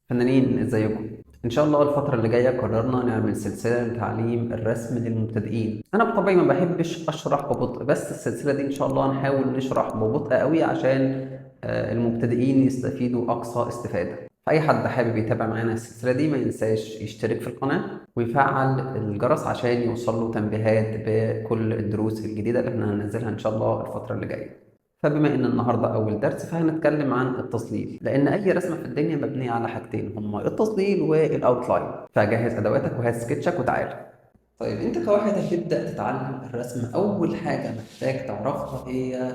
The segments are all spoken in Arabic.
فنانين ازيكم. ان شاء الله الفتره اللي جايه قررنا نعمل سلسله لتعليم الرسم للمبتدئين. انا بطبعي ما بحبش اشرح ببطء، بس السلسله دي ان شاء الله هنحاول نشرح ببطء قوي عشان المبتدئين يستفيدوا اقصى استفاده. فاي حد حابب يتابع معانا السلسله دي ما ينساش يشترك في القناه ويفعل الجرس عشان يوصل له تنبيهات بكل الدروس الجديده اللي احنا هننزلها ان شاء الله الفتره اللي جايه. فبما ان النهارده اول درس فهنتكلم عن التظليل، لان اي رسمه في الدنيا مبنيه على حاجتين هما التظليل والاوتلاين. فجهز ادواتك وهات سكتشك وتعالى. طيب انت كواحد هتبدا تتعلم الرسم، اول حاجه محتاج تعرفها هي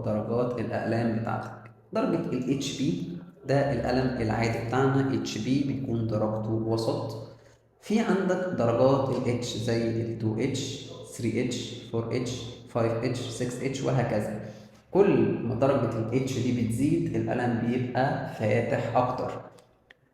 درجات الاقلام بتاعتك. درجه الاتش بي ده القلم العادي بتاعنا، اتش بي بيكون درجته وسط. في عندك درجات الاتش زي ال 2H 3H 4H 5H 6H وهكذا. كل ما درجة ال H دي بتزيد القلم بيبقى فاتح أكتر.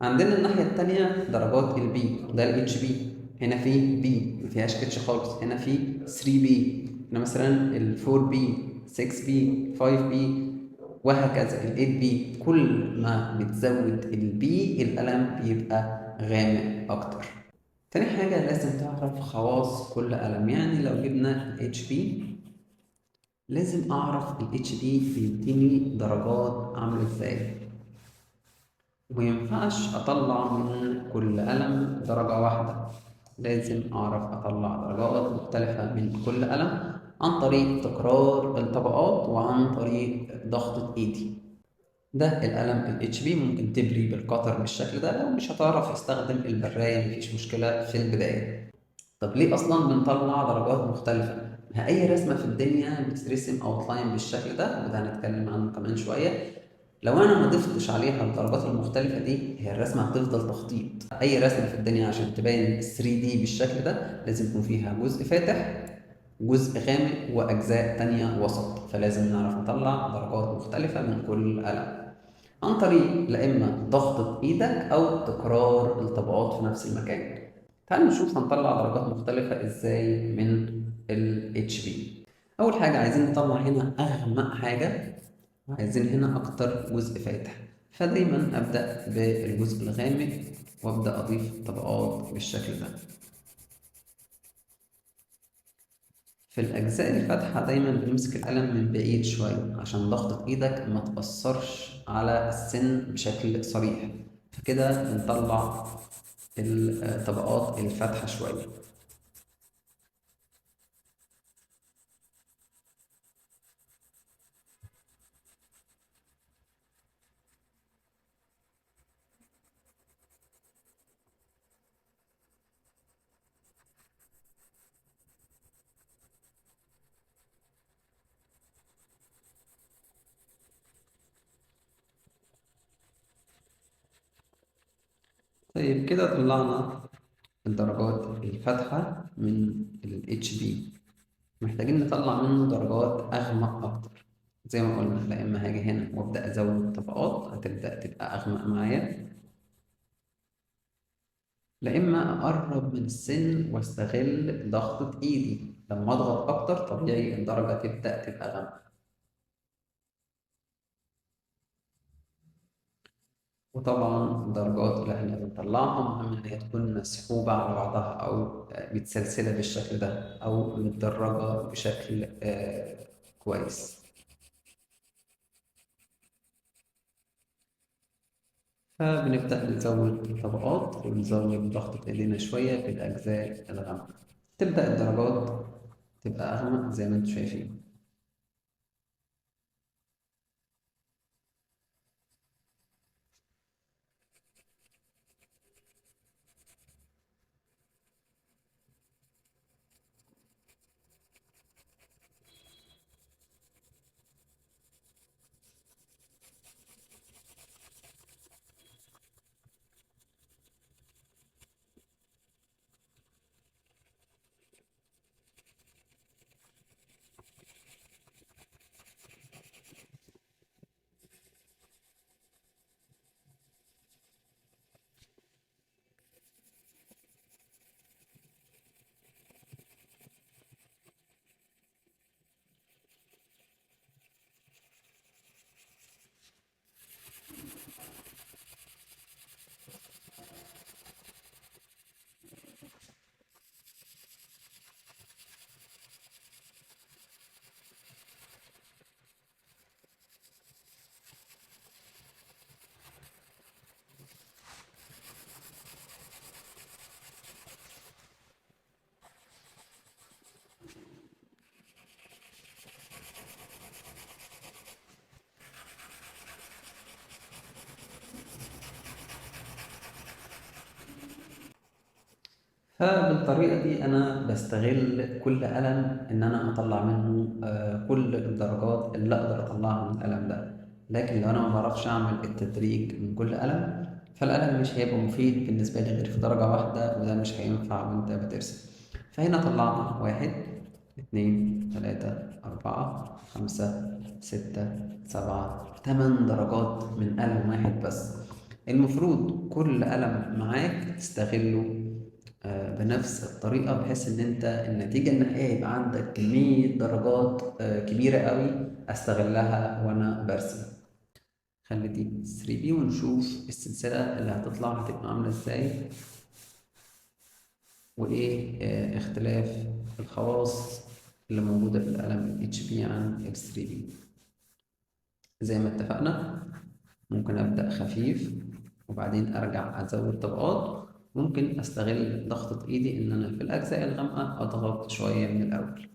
عندنا الناحية التانية درجات ال B، ده ال HB. هنا في B مفيهاش اتش خالص، هنا في 3B، هنا مثلا ال 4B 6B 5B وهكذا ال 8B. كل ما بتزود ال B القلم بيبقى غامق أكتر. تاني حاجة لازم تعرف خواص كل قلم. يعني لو جبنا ال HP لازم أعرف ال HP بيديني درجات عاملة إزاي، ومينفعش أطلع من كل قلم درجة واحدة. لازم أعرف أطلع درجات مختلفة من كل قلم عن طريق تكرار الطبقات وعن طريق ضغطة إيدي. ده القلم ال HP. ممكن تبري بالقطر بالشكل ده، لو مش هتعرف استخدم البراية مفيش مشكلة في البداية. طب ليه اصلا بنطلع درجات مختلفه؟ ما اي رسمه في الدنيا بتترسم اوتلاين بالشكل ده، وده هنتكلم عنه كمان شويه. لو انا ما ضفتش عليها الدرجات المختلفه دي هي الرسمه هتفضل تخطيط. اي رسمه في الدنيا عشان تبان 3D بالشكل ده لازم يكون فيها جزء فاتح، جزء غامق، واجزاء تانية وسط. فلازم نعرف نطلع درجات مختلفه من كل قلم عن طريق لا اما ضغطة ايدك او تكرار الطبقات في نفس المكان. تعالوا نشوف هنطلع درجات مختلفة ازاي من ال HB. اول حاجة عايزين نطلع هنا اغمق حاجة، وعايزين هنا اكتر جزء فاتح. فدايما ابدأ بالجزء الغامق وابدأ اضيف طبقات بالشكل ده. في الأجزاء الفاتحة دايما بنمسك القلم من بعيد شوية عشان ضغطة إيدك ما تأثرش على السن بشكل صريح. فكده بنطلع الطبقات الفاتحة شوية. طيب كده طلعنا الدرجات الفاتحة من ال HB. محتاجين نطلع منه درجات أغمق أكتر. زي ما قلنا لا إما هاجي هنا وأبدأ أزود طبقات هتبدأ تبقى أغمق معايا، لا إما أقرب من السن وأستغل ضغطة إيدي. لما أضغط أكتر طبيعي الدرجة تبدأ تبقى غامقة. وطبعا الدرجات اللي احنا بنطلعها مهم إن هي تكون مسحوبة على بعضها أو متسلسلة بالشكل ده أو متدرجة بشكل كويس. فبنبدأ نزود الطبقات ونزود ضغطة إيدينا شوية في الأجزاء الغامقة. تبدأ الدرجات تبقى أغمق زي ما انتم شايفين. فبالطريقة دي أنا بستغل كل قلم إن أنا أطلع منه كل الدرجات اللي أقدر أطلعها من القلم ده. لكن لو أنا ما بعرفش أعمل التدريج من كل قلم، فالقلم مش هيبقى مفيد بالنسبة لي غير في درجة واحدة، وده مش هينفع وأنت بترسم. فهنا طلعنا واحد، اتنين، تلاتة، أربعة، خمسة، ستة، سبعة، تمن درجات من قلم واحد بس. المفروض كل قلم معاك تستغله بنفس الطريقة، بحيث إن أنت النتيجة النهائية يبقى عندك كمية درجات كبيرة قوي أستغلها وأنا برسم. خلي دي 3B ونشوف السلسلة اللي هتطلع هتبقى عاملة إزاي، وإيه اختلاف الخواص اللي موجودة في القلم ال HB عن ال 3B. زي ما اتفقنا، ممكن أبدأ خفيف وبعدين أرجع أزود طبقات. ممكن أستغل ضغطة إيدي إن أنا في الأجزاء الغامقة أضغط شوية من الأول.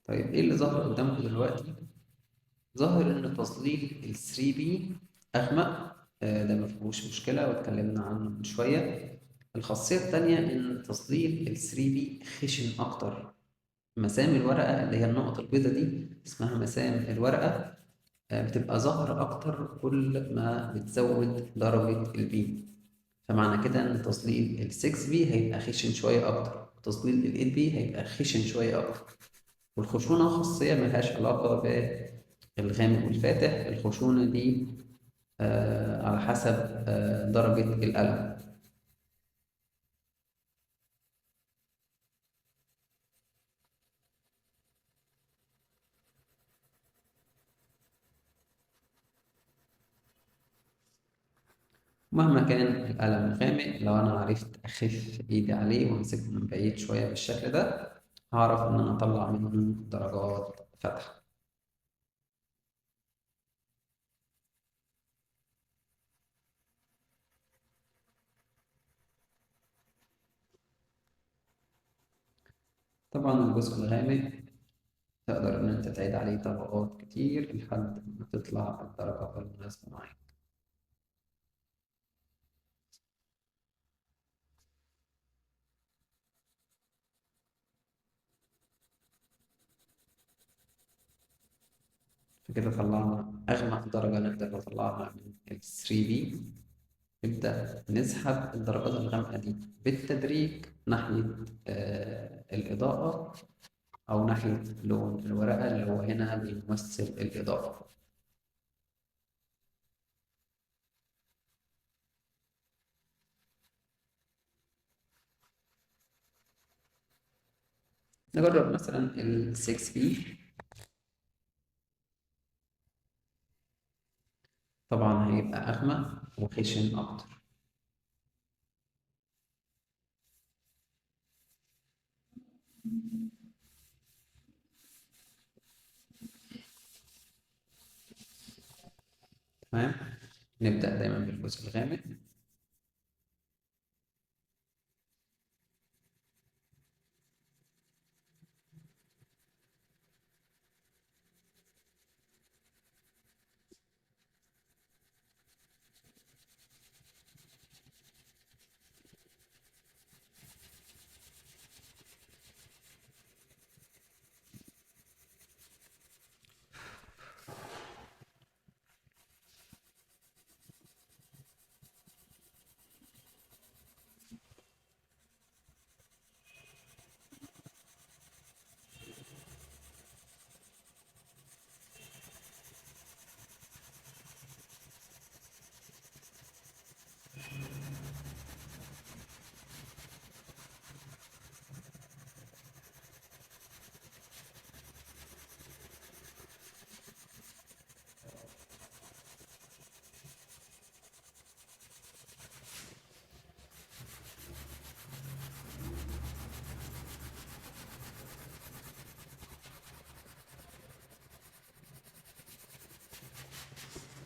طيب إيه اللي ظهر قدامكم دلوقتي؟ ظاهر إن تظليل ال 3B أغمق. ده مفيهوش مشكلة واتكلمنا عنه من شوية. الخاصية التانية إن تظليل ال 3B خشن أكتر. مسام الورقة اللي هي النقط البيضاء دي اسمها مسام الورقة، بتبقى ظاهرة أكتر كل ما بتزود درجة البي. فمعنى كده إن تظليل ال 6B هيبقى خشن شوية أكتر، وتظليل ال 8B هيبقى خشن شوية أكتر. والخشونة خاصية ملهاش علاقة بالغامق والفاتح. الخشونة دي على حسب درجة القلم. مهما كان القلم غامق، لو أنا عرفت أخف إيدي عليه وأمسكه من بعيد شوية بالشكل ده، هعرف إن أنا أطلع منه درجات فاتحة. طبعا الجزء الغامق تقدر إن أنت تعيد عليه طبقات كتير لحد ما تطلع الدرجة المناسبة معاك. فكده طلعنا أغمق درجة نقدر نطلعها من ال 3B. نبدأ نسحب الدرجات الغامقة دي بالتدريج ناحية الإضاءة، أو ناحية لون الورقة اللي هو هنا بيمثل الإضاءة. نجرب مثلا ال 6B. طبعا هيبقى أغمق وخشن أكتر. تمام. نبدأ دايما بالجزء الغامق.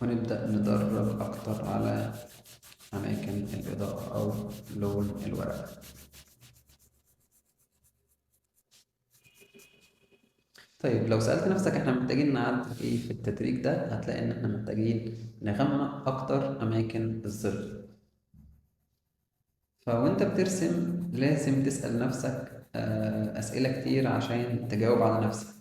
ونبدأ ندرب أكتر على أماكن الإضاءة أو لون الورقة. طيب لو سألت نفسك احنا محتاجين نعدل ايه في التدريج ده، هتلاقي ان احنا محتاجين نغمق اكتر اماكن الظل. فوانت بترسم لازم تسأل نفسك اسئلة كتير عشان تجاوب على نفسك.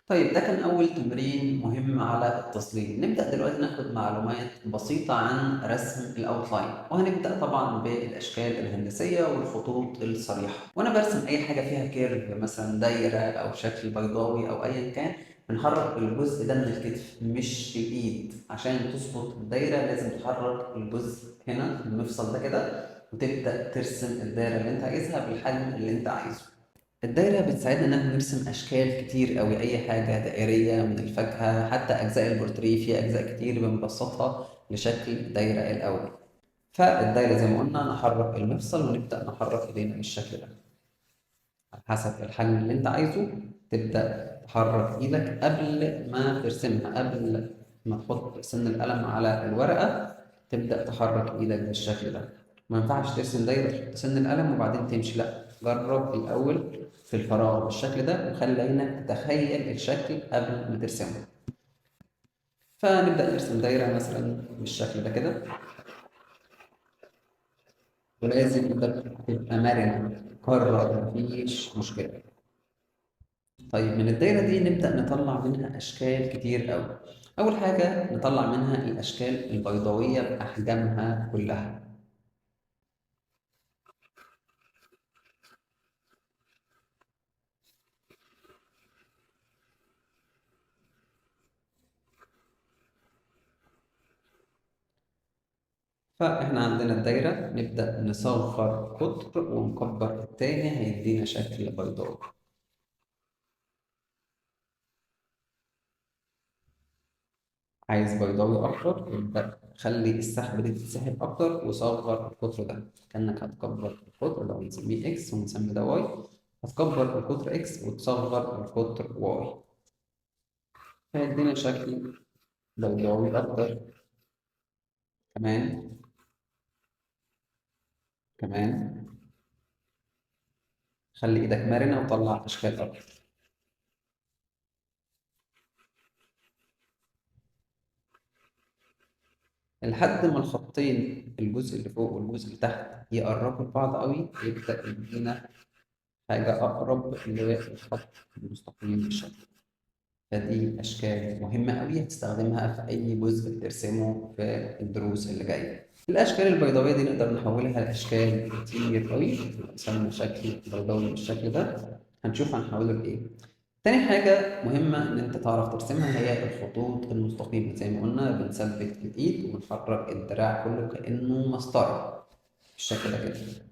طيب ده كان أول تمرين مهم على التصليد. نبدأ دلوقتي ناخد معلومات بسيطة عن رسم الأوتلاين، وهنبدأ طبعا بالأشكال الهندسية والخطوط الصريحة. وأنا برسم أي حاجة فيها كيرف، مثلا دايرة أو شكل بيضاوي أو أيا كان، بنحرك الجزء ده من الكتف مش الإيد. عشان تظبط الدايرة لازم تحرك الجزء هنا المفصل ده كده، وتبدأ ترسم الدايرة اللي أنت عايزها بالحجم اللي أنت عايزه. الدايرة بتساعدنا إن إحنا نرسم أشكال كتير أوي، أي حاجة دائرية من الفاكهة حتى أجزاء البورتريه، في أجزاء كتير بنبسطها لشكل دايرة الأول. فالدايرة زي ما قلنا نحرك المفصل ونبدأ نحرك إيدينا بالشكل ده على حسب الحجم اللي أنت عايزه. تبدأ تحرك إيدك قبل ما ترسمها، قبل ما تحط سن القلم على الورقة تبدأ تحرك إيدك بالشكل ده. ما ينفعش ترسم دايرة تحط سن القلم وبعدين تمشي، لأ، جرب الأول في الفراغ بالشكل ده وخلي عينك تتخيل الشكل قبل ما ترسمه. فنبدأ نرسم دايرة مثلا بالشكل ده كده، ولازم إيدك تبقى مرنة، كرر مفيش مشكلة. طيب من الدايرة دي نبدأ نطلع منها أشكال كتير أوي. أول حاجة نطلع منها الأشكال البيضاوية بأحجامها كلها. فإحنا عندنا الدايرة نبدأ نصغر قطر ونكبر التاني هيدينا شكل بيضاوي. عايز بيضاوي أكتر يبقى خلي السحبة دي تتسحب أكتر وصغر القطر ده، كأنك هتكبر القطر لو نسميه إكس ونسمي ده واي، هتكبر القطر إكس وتصغر القطر واي، فيدينا شكل بيضاوي أكتر. كمان كمان خلي ايدك مرنة وطلع اشكال اكتر. لحد ما الخطين الجزء اللي فوق والجزء اللي تحت يقربوا لبعض قوي، يبدأ يدينا حاجة أقرب للخط المستقيم بالشكل. فدي أشكال مهمة قوي هتستخدمها في أي جزء بترسمه في الدروس اللي جاية. الأشكال البيضاوية دي نقدر نحولها لأشكال كتير قوي. مثلا شكل بيضاوي بالشكل ده هنشوف هنحوله لإيه. تاني حاجة مهمة إن أنت تعرف ترسمها هي الخطوط المستقيمة. زي ما قلنا بنثبت الإيد وبنحرك الدراع كله كأنه مسطرة بالشكل ده كده.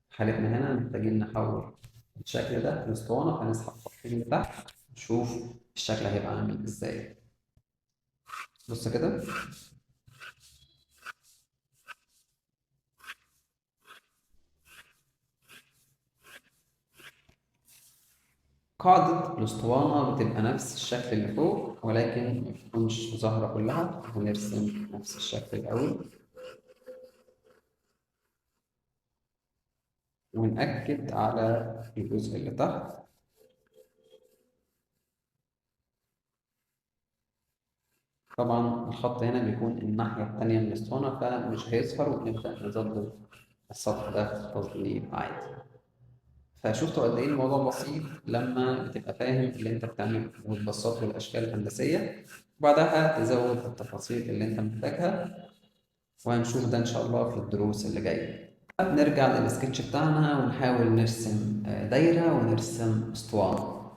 حالتنا هنا محتاجين نحول الشكل ده لأسطوانة، فنسحب خطين لتحت نشوف الشكل هيبقى عامل إزاي. بص كده. قاعدة الأسطوانة بتبقى نفس الشكل اللي فوق ولكن مبتكونش ظاهرة كلها. هنرسم نفس الشكل الأول ونأكد على الجزء اللي تحت. طبعا الخط هنا بيكون الناحية التانية من الأسطوانة فمش هيظهر، وبنبدأ نظبط السطح ده تظليل عادي. فشفتوا قد إيه الموضوع بسيط لما بتبقى فاهم اللي أنت بتعمله وتبسط له الأشكال الهندسية، وبعدها تزود التفاصيل اللي أنت محتاجها. وهنشوف ده إن شاء الله في الدروس اللي جاية. نرجع للسكتش بتاعنا ونحاول نرسم دايرة ونرسم اسطوانة.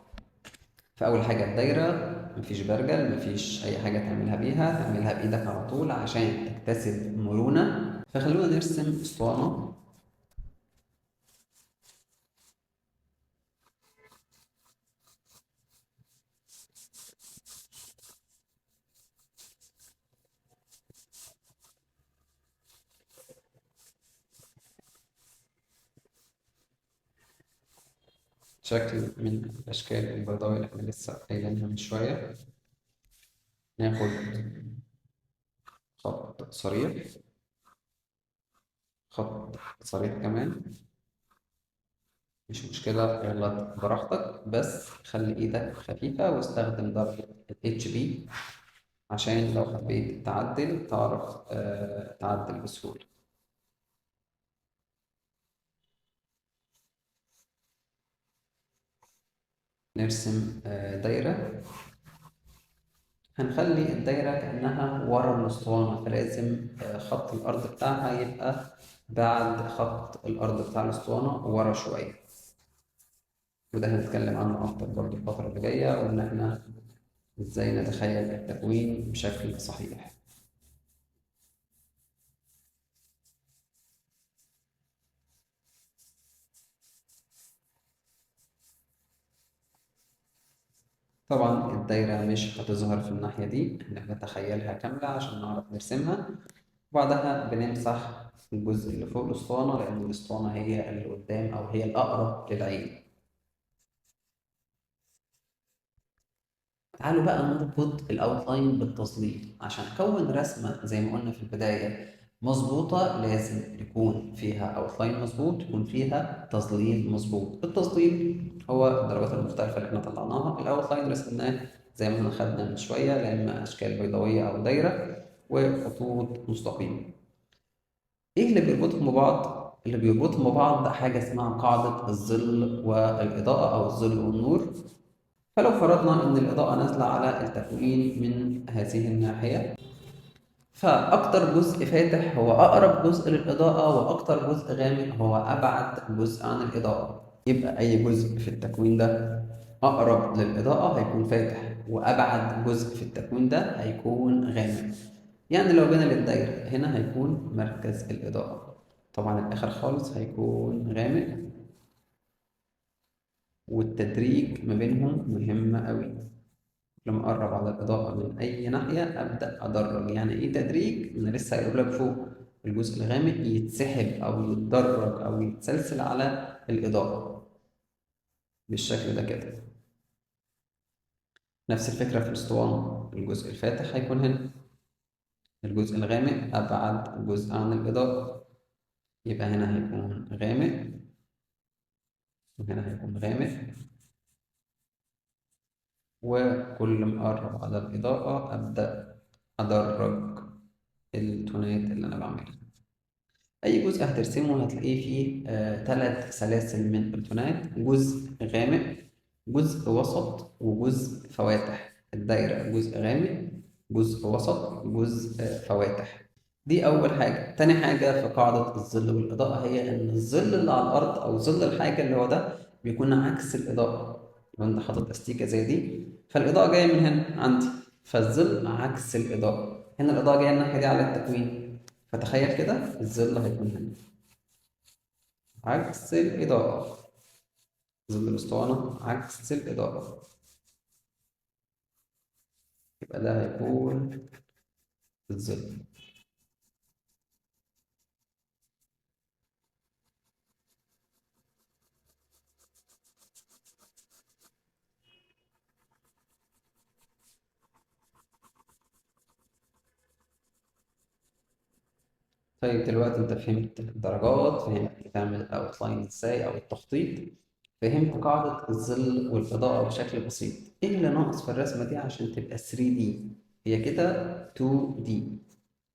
فأول حاجة الدايرة مفيش برجل، مفيش أي حاجة تعملها بيها، تعملها بإيدك على طول عشان تكتسب مرونة. فخلونا نرسم اسطوانة. شكل من الأشكال البيضاوية اللي احنا لسه قايلينها من شوية. ناخد خط صريح، خط صريح كمان، مش مشكلة، غلط براحتك، بس خلي إيدك خفيفة واستخدم درجة ال HB عشان لو حبيت تعدل تعرف تعدل بسهولة. نرسم دايرة. هنخلي الدايرة كأنها ورا الأسطوانة، فلازم خط الأرض بتاعها يبقى بعد خط الأرض بتاع الأسطوانة ورا شوية. وده هنتكلم عنه أكتر برضه الفترة اللي جاية، وإن إحنا إزاي نتخيل التكوين بشكل صحيح. طبعا الدايرة مش هتظهر في الناحية دي، احنا بنتخيلها كاملة عشان نعرف نرسمها. وبعدها بنمسح الجزء اللي فوق الأسطوانة، لأن الأسطوانة هي اللي قدام أو هي الأقرب للعين. تعالوا بقى نربط الأوتلاين بالتظليل. عشان أكون رسمة زي ما قلنا في البداية مظبوطة، لازم يكون فيها أوتلاين مظبوط، يكون فيها تظليل مظبوط. التظليل هو الدرجات المختلفة اللي احنا طلعناها. الأوتلاين رسمناه زي ما احنا خدنا من شوية، لا إما أشكال بيضاوية أو دايرة وخطوط مستقيمة. إيه اللي بيربطهم ببعض؟ اللي بيربطهم ببعض حاجة اسمها قاعدة الظل والإضاءة أو الظل والنور. فلو فرضنا إن الإضاءة نازلة على التكوين من هذه الناحية، فأكتر جزء فاتح هو أقرب جزء للإضاءة، وأكتر جزء غامق هو أبعد جزء عن الإضاءة. يبقى أي جزء في التكوين ده أقرب للإضاءة هيكون فاتح، وأبعد جزء في التكوين ده هيكون غامق. يعني لو جينا للدايرة هنا هيكون مركز الإضاءة، طبعا الآخر خالص هيكون غامق. والتدريج ما بينهم مهم أوي. لما أقرب على الإضاءة من أي ناحية أبدأ أدرج. يعني إيه تدريج؟ أنا لسه قايل لك فوق، الجزء الغامق يتسحب أو يتدرج أو يتسلسل على الإضاءة بالشكل ده كده. نفس الفكرة في الأسطوانة، الجزء الفاتح هيكون هنا، الجزء الغامق أبعد جزء عن الإضاءة، يبقى هنا هيكون غامق وهنا هيكون غامق. وكل ما أقرب على الإضاءة أبدأ أدرج التونات اللي أنا بعملها. أي جزء هترسمه هتلاقيه فيه ثلاث سلاسل من البنتونات: جزء غامق، جزء وسط، وجزء فواتح. الدايرة جزء غامق، جزء وسط، جزء فواتح. دي أول حاجة. تاني حاجة في قاعدة الظل والإضاءة هي إن الظل اللي على الأرض أو ظل الحاجة اللي هو ده بيكون عكس الإضاءة. لو أنت حاطط أستيكة زي دي فالإضاءة جاية من هنا عندي، فالظل عكس الإضاءة. هنا الإضاءة جاية الناحية دي على التكوين، فتخيل كده الظل هيكون هنا عكس الإضاءة. ظل الأسطوانة عكس الإضاءة، يبقى ده هيكون الظل. طيب دلوقتي أنت فهمت الدرجات، فهمت تعمل الأوتلاين إزاي أو التخطيط، فهمت قاعدة الظل والإضاءة بشكل بسيط. إيه اللي ناقص في الرسمة دي عشان تبقى 3D؟ هي كده 2D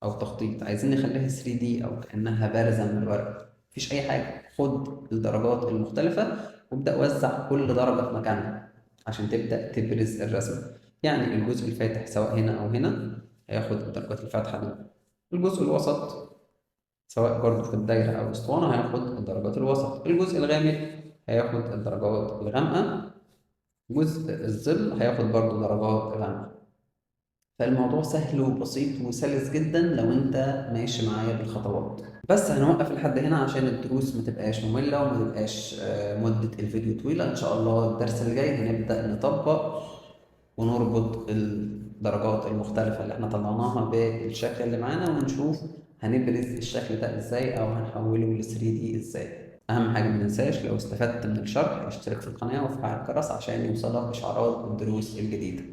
او تخطيط، عايزين نخليها 3D او كأنها بارزة من الورق. مفيش اي حاجة، خد الدرجات المختلفة وابدأ وزع كل درجة في مكانها عشان تبدأ تبرز الرسمة. يعني الجزء الفاتح سواء هنا او هنا هياخد الدرجات الفاتحة دي، الجزء الوسط سواء برضه في الدايرة أو الأسطوانة هياخد الدرجات الوسط، الجزء الغامق هياخد الدرجات الغامقة، جزء الظل هياخد برضه درجات غامقة. فالموضوع سهل وبسيط وسلس جدا لو انت ماشي معايا بالخطوات. بس هنوقف لحد هنا عشان الدروس ما تبقاش مملة وما تبقاش مدة الفيديو طويلة. ان شاء الله الدرس اللي جاي هنبدأ نطبق ونربط الدرجات المختلفة اللي احنا طلعناها بالشكل اللي معانا، ونشوف هنبرز الشكل ده ازاي او هنحوله ل 3D ازاي. اهم حاجة مننساش لو استفدت من الشرح اشترك في القناة وافعل الجرس عشان يوصلك اشعارات الدروس الجديدة.